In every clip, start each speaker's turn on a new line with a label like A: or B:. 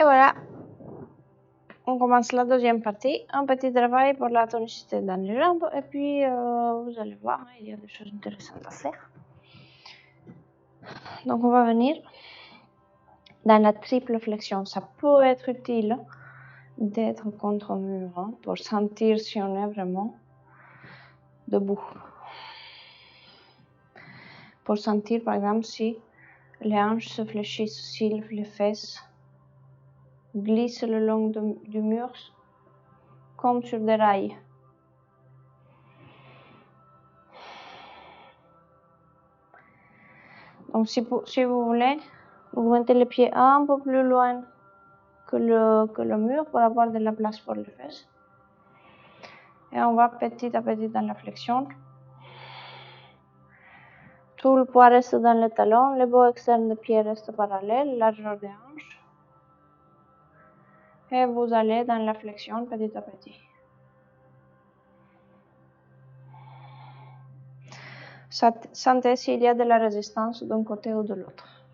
A: Et voilà, on commence la deuxième partie. Un petit travail pour la tonicité dans les jambes. Et puis, vous allez voir, il y a des choses intéressantes à faire. Donc, on va venir dans la triple flexion. Ça peut être utile d'être contre un mur pour sentir si on est vraiment debout. Pour sentir, par exemple, si les hanches se fléchissent, si les fesses glissent le long du mur comme sur des rails. Donc, si vous voulez, vous mettez les pieds un peu plus loin que le mur pour avoir de la place pour les fesses. Et on va petit à petit dans la flexion. Tout le poids reste dans le talon, le bout externe des pieds reste parallèle, largeur des hanches. Et vous allez dans la flexion petit à petit. Sentez s'il y a de la résistance d'un côté ou de l'autre.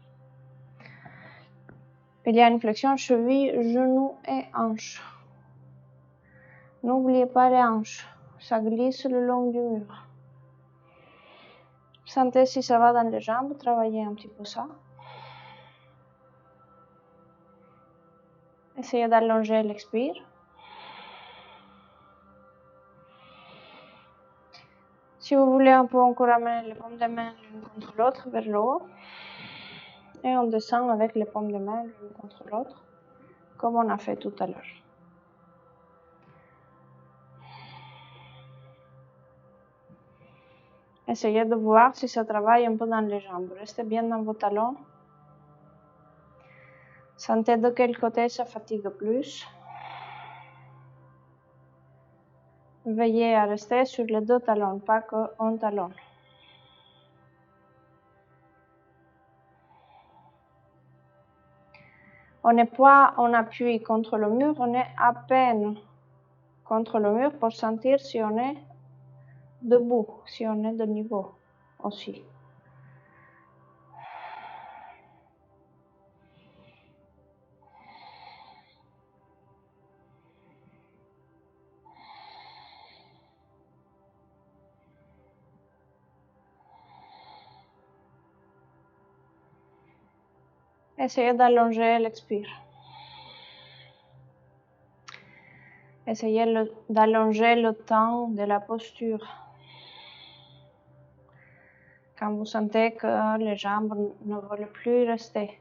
A: Il y a une flexion cheville, genou et hanche. N'oubliez pas les hanches, ça glisse le long du mur. Sentez si ça va dans les jambes, travaillez un petit peu ça. Essayez d'allonger l'expire. Si vous voulez, on peut encore amener les paumes de main l'une contre l'autre vers le haut. Et on descend avec les paumes de main l'une contre l'autre, comme on a fait tout à l'heure. Essayez de voir si ça travaille un peu dans les jambes. Restez bien dans vos talons. Sentez de quel côté ça fatigue plus. Veillez à rester sur les deux talons, pas qu'un talon. On n'est pas en appui contre le mur, on est à peine contre le mur pour sentir si on est debout, si on est de niveau aussi. Essayez d'allonger l'expire. Essayez d'allonger le temps de la posture. Quand vous sentez que les jambes ne veulent plus rester.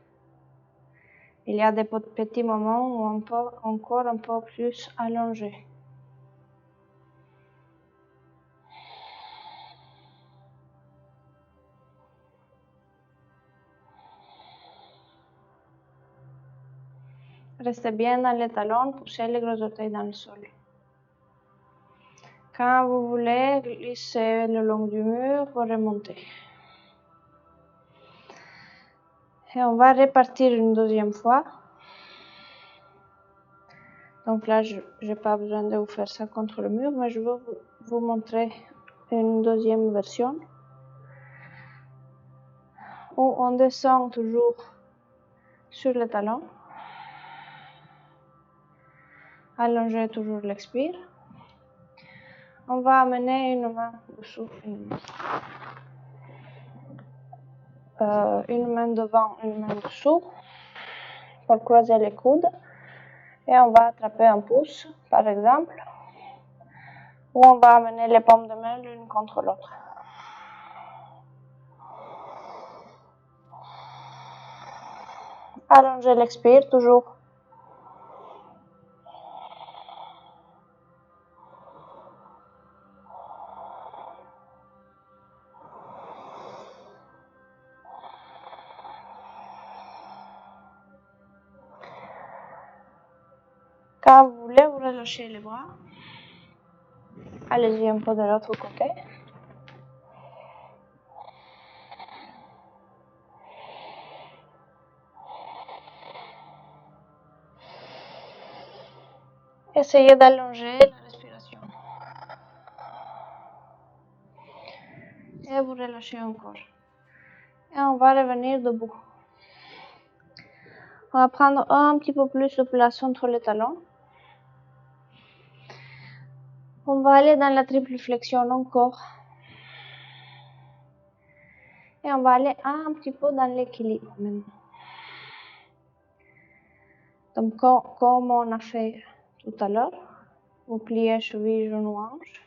A: Il y a des petits moments où on peut encore un peu plus allonger. Restez bien dans les talons, poussez les gros orteils dans le sol. Quand vous voulez glisser le long du mur, vous remontez. Et on va repartir une deuxième fois. Donc là, je n'ai pas besoin de vous faire ça contre le mur, mais je veux vous montrer une deuxième version. Où on descend toujours sur le talon. Allongez toujours l'expire. On va amener une main dessous, une main devant, une main dessous pour croiser les coudes. Et on va attraper un pouce, par exemple, ou on va amener les paumes de main l'une contre l'autre. Allongez l'expire toujours. Quand vous voulez, vous relâchez les bras. Allez-y un peu de l'autre côté. Essayez d'allonger la respiration. Et vous relâchez encore. Et on va revenir debout. On va prendre un petit peu plus de place entre les talons. On va aller dans la triple flexion encore. Et on va aller un petit peu dans l'équilibre maintenant. Donc, comme on a fait tout à l'heure, vous pliez cheville, genou, hanche.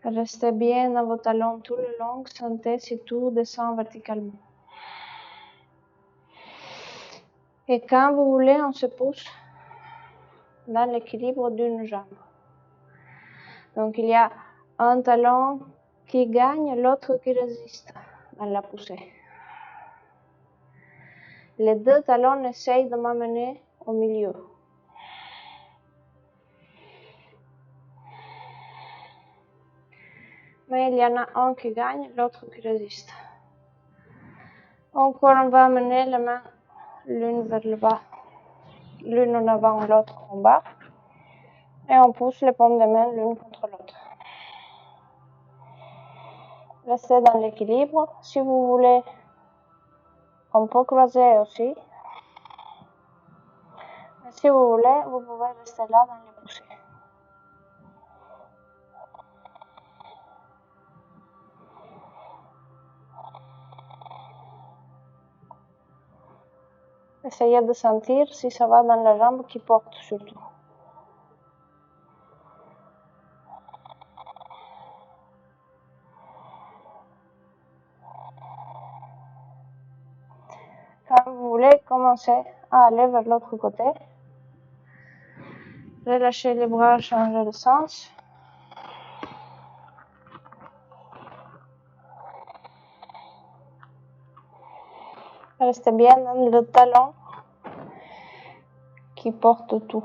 A: Restez bien dans vos talons tout le long, sentez si tout descend verticalement. Et quand vous voulez, on se pousse dans l'équilibre d'une jambe. Donc il y a un talon qui gagne, l'autre qui résiste dans la poussée. Les deux talons essayent de m'amener au milieu. Mais il y en a un qui gagne, l'autre qui résiste. Encore, on va amener les mains l'une vers le bas, l'une en avant, l'autre en bas. Et on pousse les paumes de main l'une contre l'autre. Restez dans l'équilibre. Si vous voulez, on peut croiser aussi. Mais si vous voulez, vous pouvez rester là dans les poussées. Essayez de sentir si ça va dans la jambe qui porte surtout. Quand vous voulez, commencez à aller vers l'autre côté. Relâchez les bras, changez de sens. Restez bien dans le talon qui porte tout.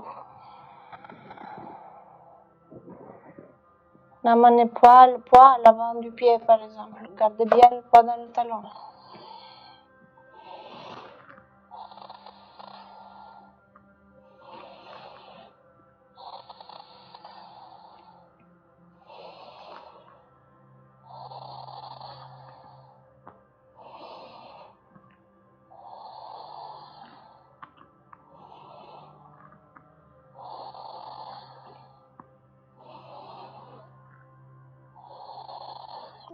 A: N'amenez pas le poids à l'avant du pied, par exemple. Gardez bien le poids dans le talon.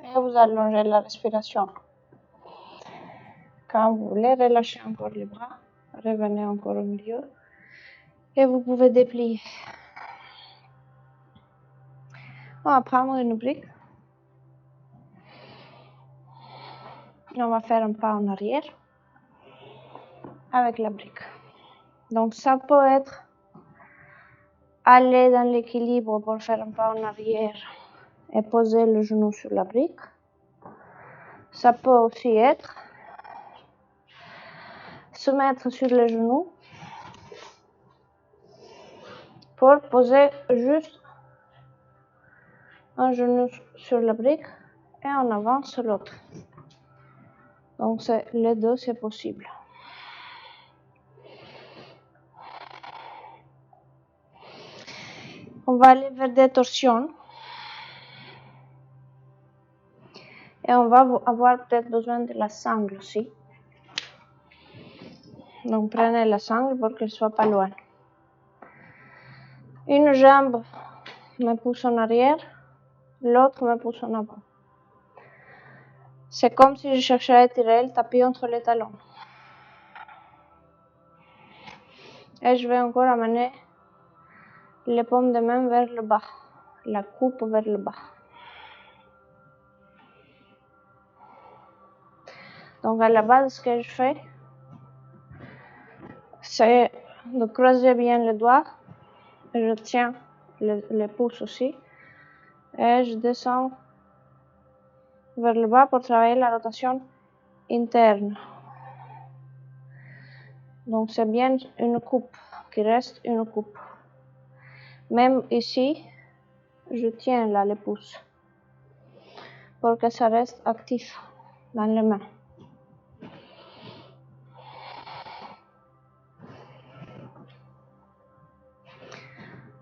A: Et vous allongez la respiration. Quand vous voulez, relâchez encore les bras. Revenez encore au milieu. Et vous pouvez déplier. On va prendre une brique. Et on va faire un pas en arrière avec la brique. Donc ça peut être aller dans l'équilibre pour faire un pas en arrière et poser le genou sur la brique. Ça peut aussi être se mettre sur les genoux pour poser juste un genou sur la brique et on avance l'autre. Donc les deux, c'est possible. On va aller vers des torsions. Et on va avoir peut-être besoin de la sangle aussi. Donc prenez la sangle pour qu'elle soit pas loin. Une jambe me pousse en arrière, l'autre me pousse en avant. C'est comme si je cherchais à étirer le tapis entre les talons. Et je vais encore amener les paumes de main vers le bas, la coupe vers le bas. Donc à la base, ce que je fais, c'est de croiser bien les doigts. Je tiens les pouces aussi. Et je descends vers le bas pour travailler la rotation interne. Donc c'est bien une coupe, qui reste une coupe. Même ici, je tiens là les pouces pour que ça reste actif dans les mains.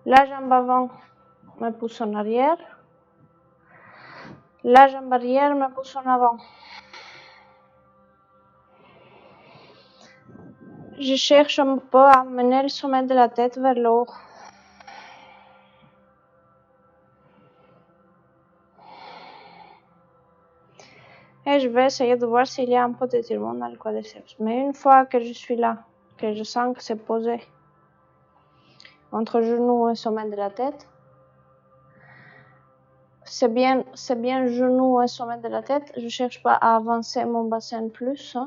A: La jambe avant me pousse en arrière. La jambe arrière me pousse en avant. Je cherche un peu à amener le sommet de la tête vers le haut. Et je vais essayer de voir s'il y a un peu d'étirement dans le quadriceps. Mais une fois que je suis là, que je sens que c'est posé entre le genou et le sommet de la tête, c'est bien genou et sommet de la tête. Je ne cherche pas à avancer mon bassin plus.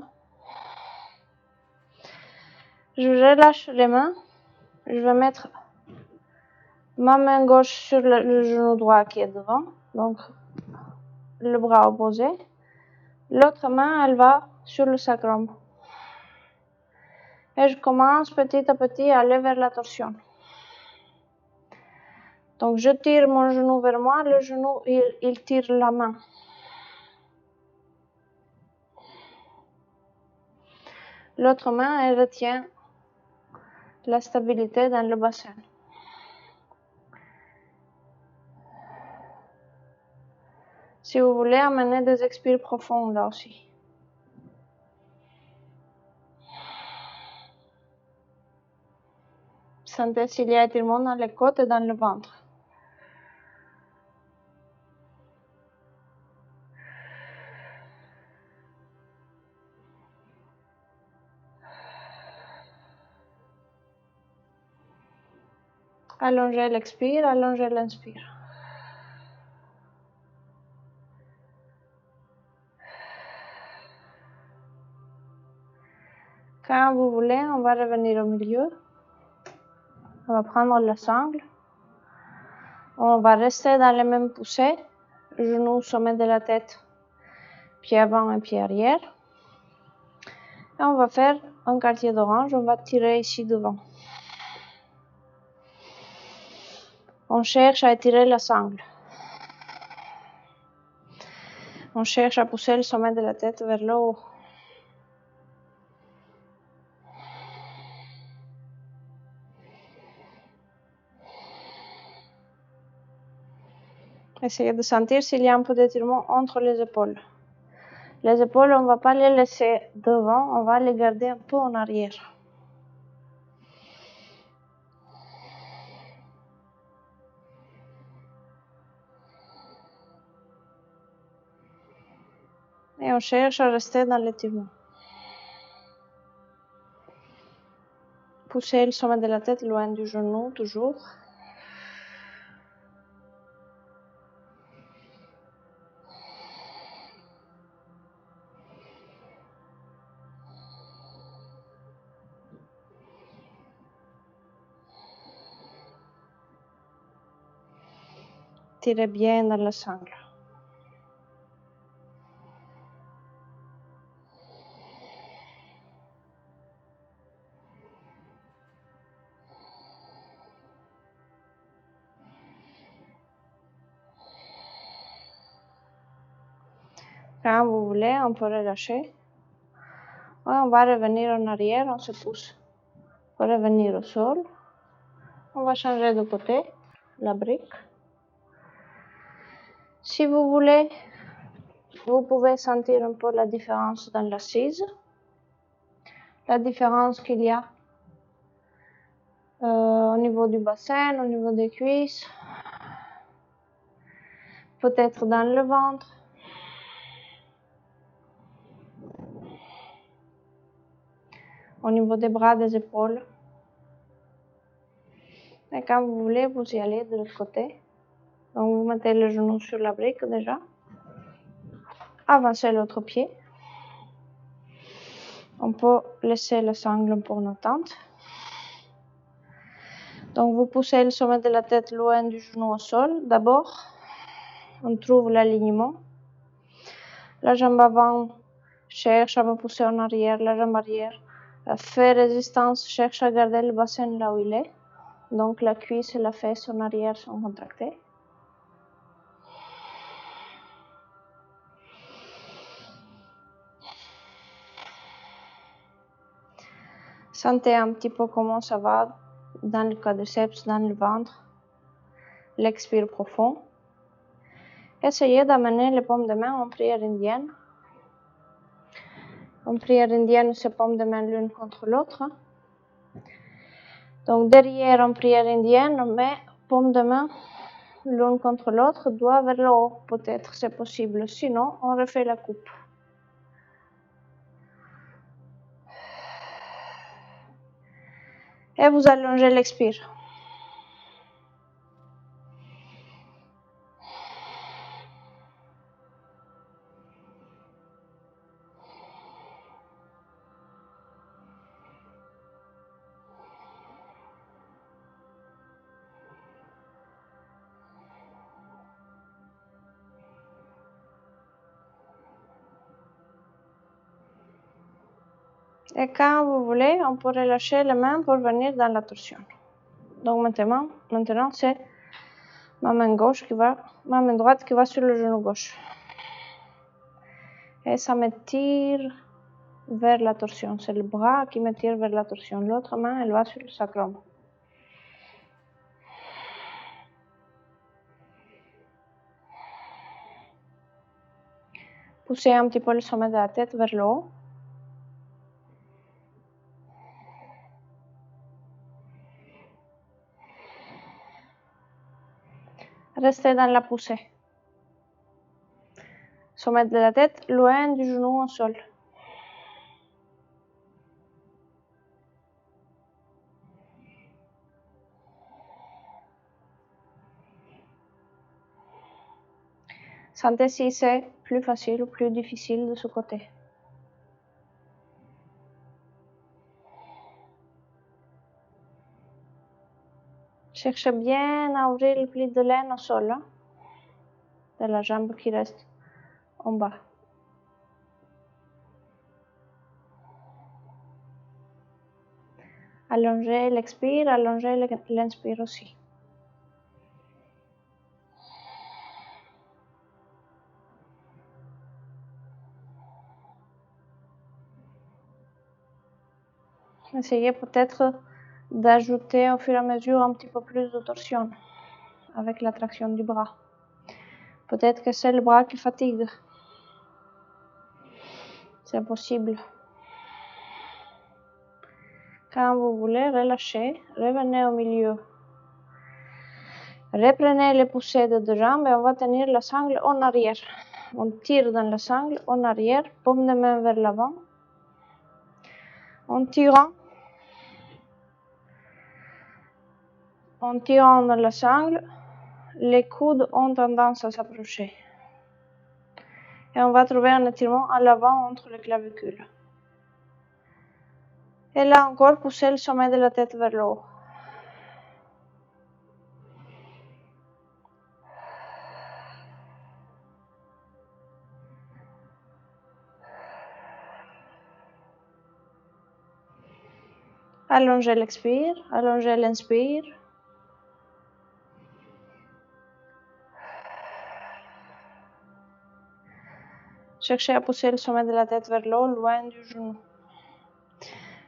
A: Je relâche les mains. Je vais mettre ma main gauche sur le genou droit qui est devant, donc le bras opposé. L'autre main, elle va sur le sacrum. Et je commence petit à petit à aller vers la torsion. Donc je tire mon genou vers moi, le genou il tire la main. L'autre main, elle retient la stabilité dans le bassin. Si vous voulez, amener des expires profonds là aussi. Sentez s'il y a étirement dans les côtes et dans le ventre. Allongez l'expire, allongez l'inspire. Quand vous voulez, on va revenir au milieu. On va prendre le sangle. On va rester dans les mêmes poussées. Genou, sommet de la tête, pied avant et pied arrière. Et on va faire un quartier d'orange. On va tirer ici devant. On cherche à étirer la sangle. On cherche à pousser le sommet de la tête vers le haut. Essayez de sentir s'il y a un peu d'étirement entre les épaules. Les épaules, on ne va pas les laisser devant, on va les garder un peu en arrière. Et on cherche à rester dans l'étirement. Poussez le sommet de la tête loin du genou, toujours. Tirez bien dans la sangle. Quand vous voulez, on peut relâcher. On va revenir en arrière, on se pousse. On va revenir au sol. On va changer de côté, la brique. Si vous voulez, vous pouvez sentir un peu la différence dans l'assise. La différence qu'il y a au niveau du bassin, au niveau des cuisses, peut-être dans le ventre. Au niveau des bras, des épaules. Et quand vous voulez, vous y allez de l'autre côté. Donc vous mettez le genou sur la brique déjà. Avancez l'autre pied. On peut laisser le sangle pour nos tentes. Donc vous poussez le sommet de la tête loin du genou au sol. D'abord, on trouve l'alignement. La jambe avant cherche à me pousser en arrière, la jambe arrière fait résistance, cherche à garder le bassin là où il est. Donc la cuisse et la fesse en arrière sont contractées. Sentez un petit peu comment ça va dans le quadriceps, dans le ventre. L'expire profond. Essayez d'amener les paumes de main en prière indienne. En prière indienne, c'est paume de main l'une contre l'autre. Donc derrière en prière indienne, on met paume de main l'une contre l'autre, doigt vers le haut, peut-être, c'est possible. Sinon, on refait la coupe. Et vous allongez l'expire. Et quand vous voulez, on peut relâcher les mains pour venir dans la torsion. Donc maintenant c'est ma main droite qui va sur le genou gauche. Et ça me tire vers la torsion. C'est le bras qui me tire vers la torsion. L'autre main, elle va sur le sacrum. Poussez un petit peu le sommet de la tête vers le haut. Restez dans la poussée. Sommet de la tête, loin du genou au sol. Sentez si c'est plus facile ou plus difficile de ce côté. Cherchez bien à ouvrir le pli de laine au sol, de la jambe qui reste en bas. Allongez l'expire, allongez l'inspire aussi. Essayez peut-être d'ajouter au fur et à mesure un petit peu plus de torsion avec la traction du bras. Peut-être que c'est le bras qui fatigue. C'est possible. Quand vous voulez relâcher, revenez au milieu. Reprenez les poussées de deux jambes et on va tenir la sangle en arrière. On tire dans la sangle en arrière, paume de main vers l'avant. En tirant dans la sangle, les coudes ont tendance à s'approcher. Et on va trouver un étirement à l'avant entre les clavicules. Et là encore, poussez le sommet de la tête vers le haut. Allongez l'expire, allongez l'inspire. Cherchez à pousser le sommet de la tête vers le haut, loin du genou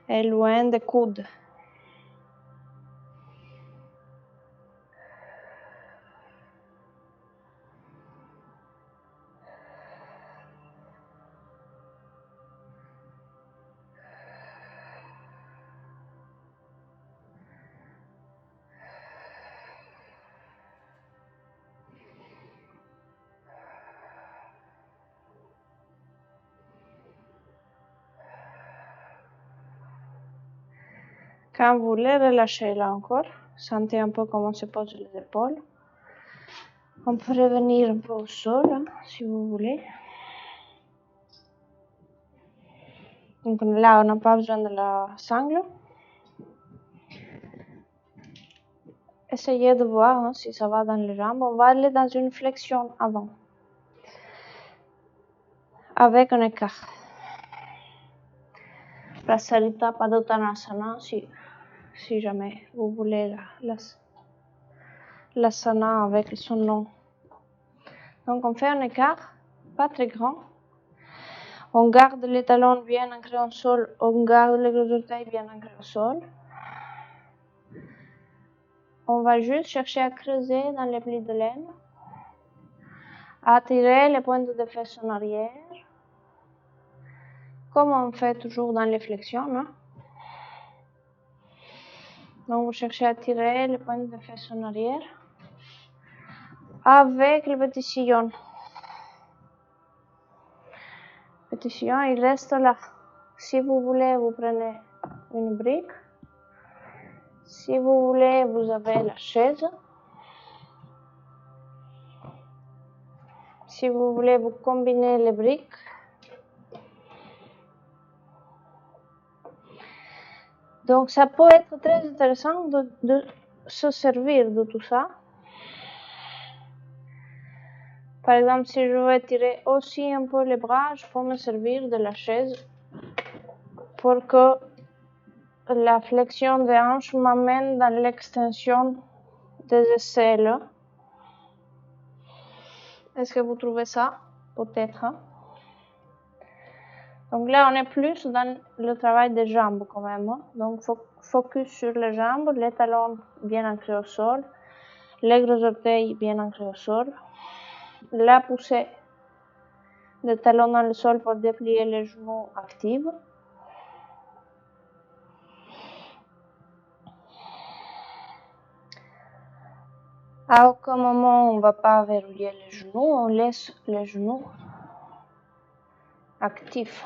A: et loin des coudes. Quand vous voulez, relâchez là encore. Sentez un peu comment se posent les épaules. On peut revenir un peu au sol, si vous voulez. Donc là, on n'a pas besoin de la sangle. Essayez de voir si ça va dans les jambes. On va aller dans une flexion avant, avec un écart. Prasarita Padottanasana, si jamais vous voulez l'asana avec son nom. Donc on fait un écart, pas très grand. On garde les talons bien ancrés au sol, on garde les gros orteils bien ancrés au sol. On va juste chercher à creuser dans les plis de laine, attirer les pointes de fesses en arrière, comme on fait toujours dans les flexions. Hein? Donc, vous cherchez à tirer les pointes de fesses en arrière avec le petit sillon. Le petit sillon, il reste là. Si vous voulez, vous prenez une brique. Si vous voulez, vous avez la chaise. Si vous voulez, vous combinez les briques. Donc, ça peut être très intéressant de se servir de tout ça. Par exemple, si je veux tirer aussi un peu les bras, je peux me servir de la chaise pour que la flexion des hanches m'amène dans l'extension des aisselles. Est-ce que vous trouvez ça? Peut-être. Hein? Donc là, on est plus dans le travail des jambes quand même. Hein? Donc, focus sur les jambes, les talons bien ancrés au sol, les gros orteils bien ancrés au sol, la poussée des talons dans le sol pour déplier les genoux active. À aucun moment, on ne va pas verrouiller les genoux, on laisse les genoux actifs.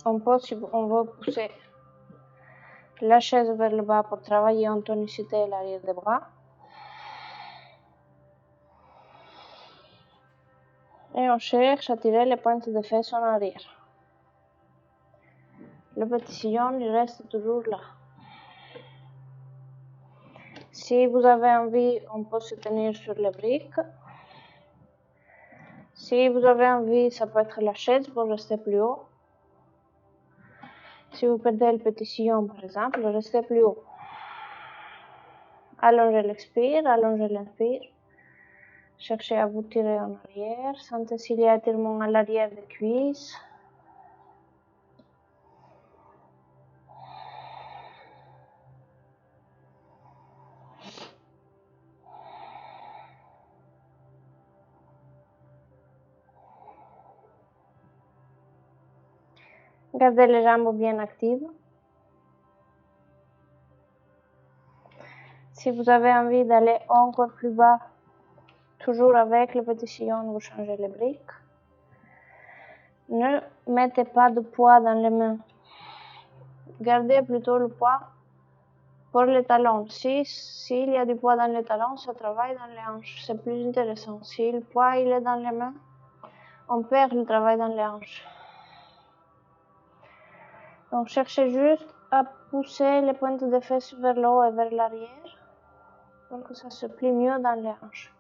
A: On peut, si on veut, pousser la chaise vers le bas pour travailler en tonicité à l'arrière des bras. Et on cherche à tirer les pointes de fesses en arrière. Le petit sillon, il reste toujours là. Si vous avez envie, on peut se tenir sur les briques. Si vous avez envie, ça peut être la chaise pour rester plus haut. Si vous perdez le petit sillon, par exemple, restez plus haut. Allongez l'expire, allongez l'inspire. Cherchez à vous tirer en arrière. Sentez s'il y a étirement à l'arrière des cuisses. Gardez les jambes bien actives. Si vous avez envie d'aller encore plus bas, toujours avec le petit sillon, vous changez les briques. Ne mettez pas de poids dans les mains. Gardez plutôt le poids pour les talons. S'il y a du poids dans les talons, ça travaille dans les hanches. C'est plus intéressant. Si le poids il est dans les mains, on perd le travail dans les hanches. Donc, cherchez juste à pousser les pointes de fesses vers le haut et vers l'arrière pour que ça se plie mieux dans les hanches.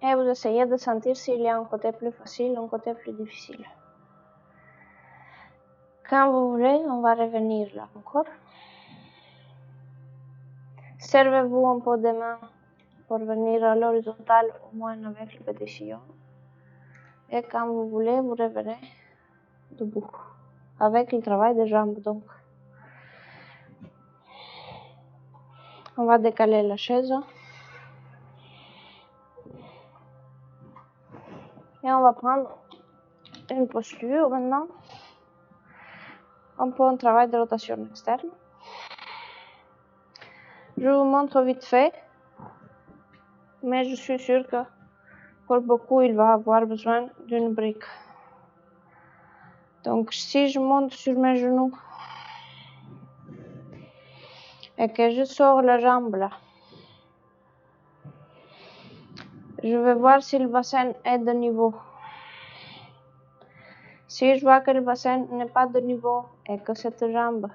A: Et vous essayez de sentir s'il y a un côté plus facile, un côté plus difficile. Quand vous voulez, on va revenir là encore. Servez-vous un peu des mains pour venir à l'horizontale, au moins avec le petit sillon. Et quand vous voulez, vous revenez debout, avec le travail des jambes donc. On va décaler la chaise. Et on va prendre une posture maintenant. Un peu un travail de rotation externe. Je vous montre vite fait, mais je suis sûre que pour beaucoup, il va avoir besoin d'une brique. Donc, si je monte sur mes genoux et que je sors la jambe là, je vais voir si le bassin est de niveau. Si je vois que le bassin n'est pas de niveau et que cette jambe,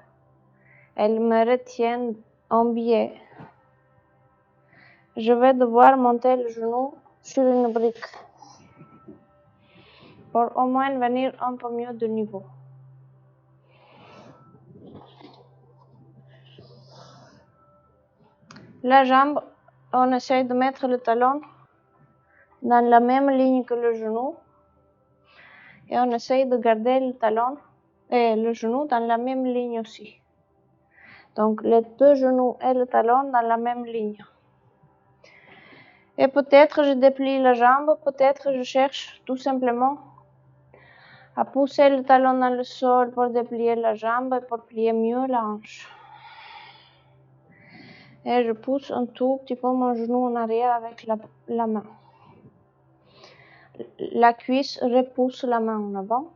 A: elle me retient en biais, je vais devoir monter le genou sur une brique pour au moins venir un peu mieux de niveau. La jambe, on essaye de mettre le talon dans la même ligne que le genou et on essaye de garder le talon et le genou dans la même ligne aussi. . Donc les deux genoux et le talon dans la même ligne. Et peut-être je déplie la jambe, peut-être je cherche tout simplement à pousser le talon dans le sol pour déplier la jambe et pour plier mieux la hanche. Et je pousse un tout petit peu mon genou en arrière avec la main. La cuisse repousse la main en avant.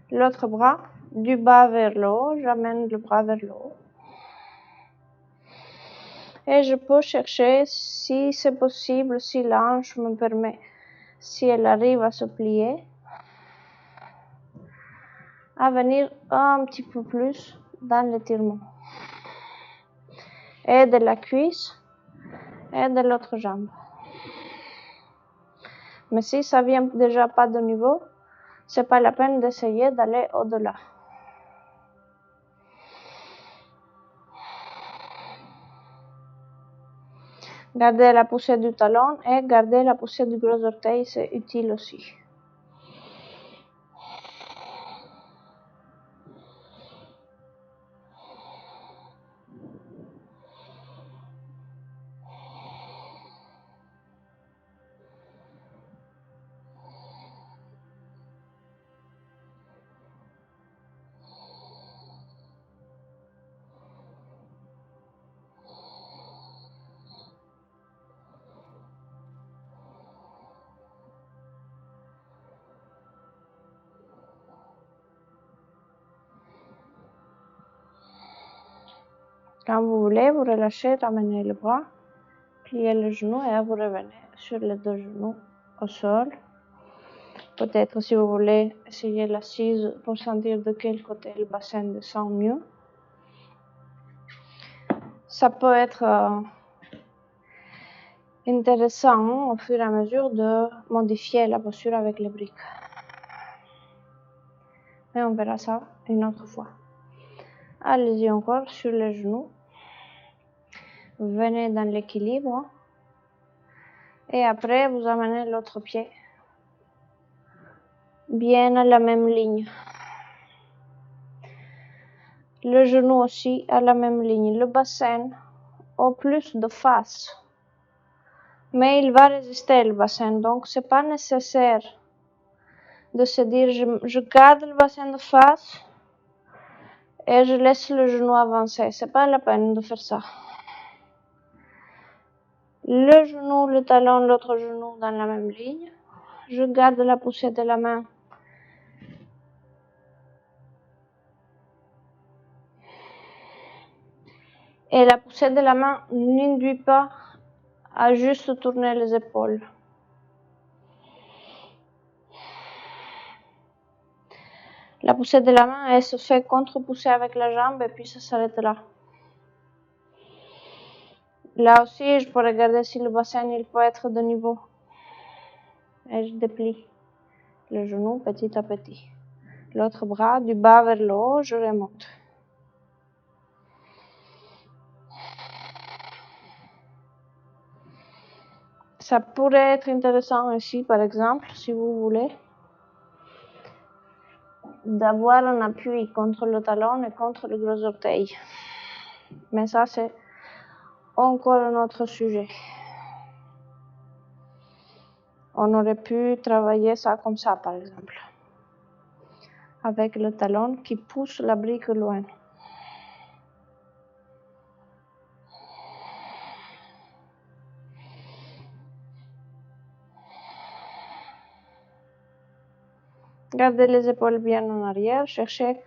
A: L'autre bras, du bas vers le haut, j'amène le bras vers le haut. Et je peux chercher, si c'est possible, si la hanche me permet, si elle arrive à se plier, à venir un petit peu plus dans l'étirement. Et de la cuisse et de l'autre jambe. Mais si ça vient déjà pas de niveau, c'est pas la peine d'essayer d'aller au-delà. Garder la poussée du talon et garder la poussée du gros orteil, c'est utile aussi. Quand vous voulez, vous relâchez, ramenez le bras, pliez le genou et vous revenez sur les deux genoux au sol. Peut-être si vous voulez essayer l'assise pour sentir de quel côté le bassin descend mieux. Ça peut être intéressant au fur et à mesure de modifier la posture avec les briques. Mais on verra ça une autre fois. Allez-y encore sur les genoux. Venez dans l'équilibre. Et après, vous amenez l'autre pied bien à la même ligne. Le genou aussi à la même ligne. Le bassin au plus de face. Mais il va résister le bassin, donc c'est pas nécessaire de se dire je garde le bassin de face et je laisse le genou avancer. C'est pas la peine de faire ça. Le genou, le talon, l'autre genou dans la même ligne. Je garde la poussée de la main. Et la poussée de la main n'induit pas à juste tourner les épaules. La poussée de la main, elle se fait contre-pousser avec la jambe et puis ça s'arrête là. Là aussi, je peux regarder si le bassin il peut être de niveau. Et je déplie le genou petit à petit. L'autre bras, du bas vers le haut, je remonte. Ça pourrait être intéressant aussi, par exemple, si vous voulez, d'avoir un appui contre le talon et contre le gros orteil. Mais ça, c'est encore un autre sujet. On aurait pu travailler ça comme ça, par exemple, avec le talon qui pousse la brique loin. Gardez les épaules bien en arrière, cherchez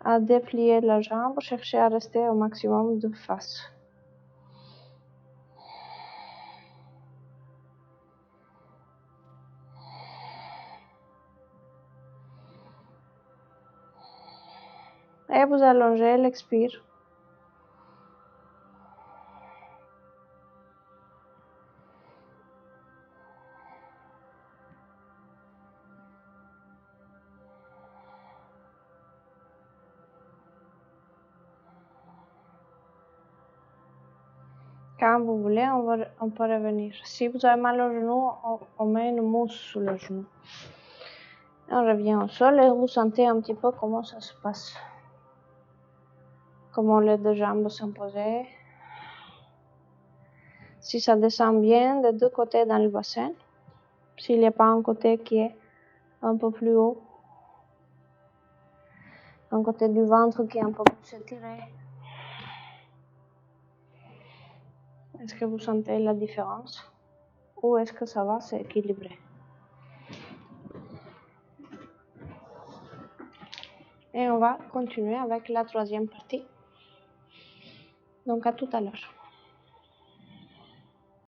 A: à déplier la jambe, cherchez à rester au maximum de face. Et vous allongez l'expire. Quand vous voulez, on peut revenir. Si vous avez mal au genou, on met une mousse sous le genou. On revient au sol et vous sentez un petit peu comment ça se passe. Comment les deux jambes sont posées. si ça descend bien des deux côtés dans le bassin, s'il n'y a pas un côté qui est un peu plus haut, un côté du ventre qui est un peu plus étiré. Est-ce que vous sentez la différence ou est-ce que ça va s'équilibrer? Et on va continuer avec la troisième partie. Donc à tout à l'heure.